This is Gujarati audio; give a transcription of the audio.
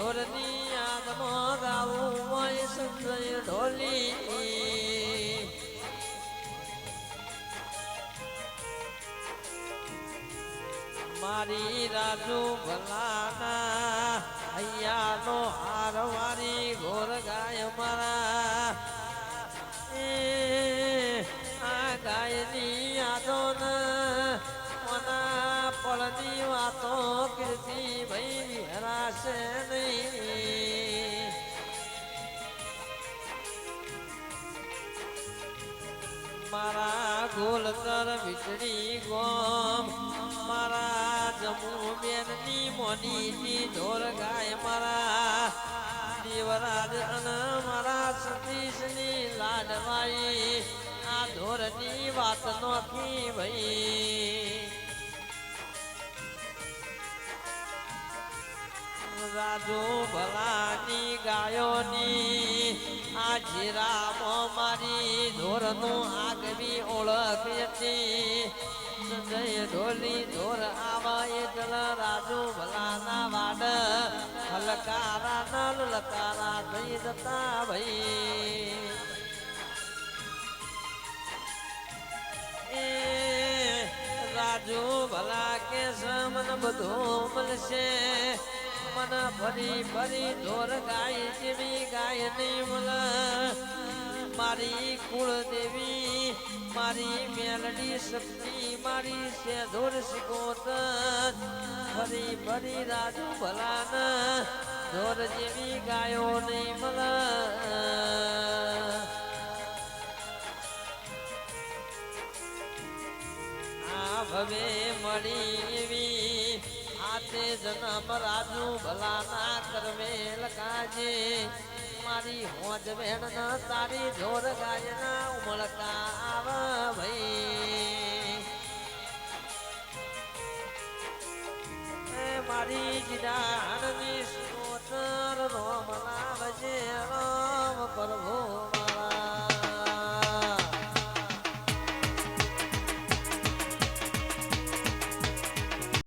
ઢોરની યાદમાં ગાવું હોય સંજય ઢોલી મારી રાજુ ભલાના હૈયાનો હાર મારી ઘોર ગાય મારા આ ગાયની યાદો મના પળની વાતો કીર્તિ ભાઈ હરાશે નહીં મારા ગોલતર વીજળી ગોમ મારા જમુ બેનની મોનીની ઢોર ગાય મારા દેવરાજ અને મારા સતીશની લાડવાઈ આ ઢોરની વાત નોખી ભાઈ રાજુ ભલાની ગાયોની આ જીરામાં મારી ઢોરનું આગવી ઓળખ હતી સંજય ઢોલી ઢોર આવા એટલે રાજુ ભલાના વાડ હલકારા નલ લકારા થઈ જતા ભાઈ રાજુ ભલા કે સમન બધું મળશે મન ફરી ફરી ઢોર ગાય જેવી ગાય નહીં મલ મારી કુળદેવી મારી મેલડી શક્તિ મારી છે ઢોર શિકોતર ફરી ફરી રાજુ ભલાન ઢોર જેવી ગાયો નહીં મલ આ ભવે મળી એવી આતે જન્મ રાજુ ભલાના કરવેલ કાજે મારી હોજ બેન તારી ઢોર ગાયના ઉમળકા આવ ભાઈ મારી જીડાણની સ્તોત્ર રોમ લાવજે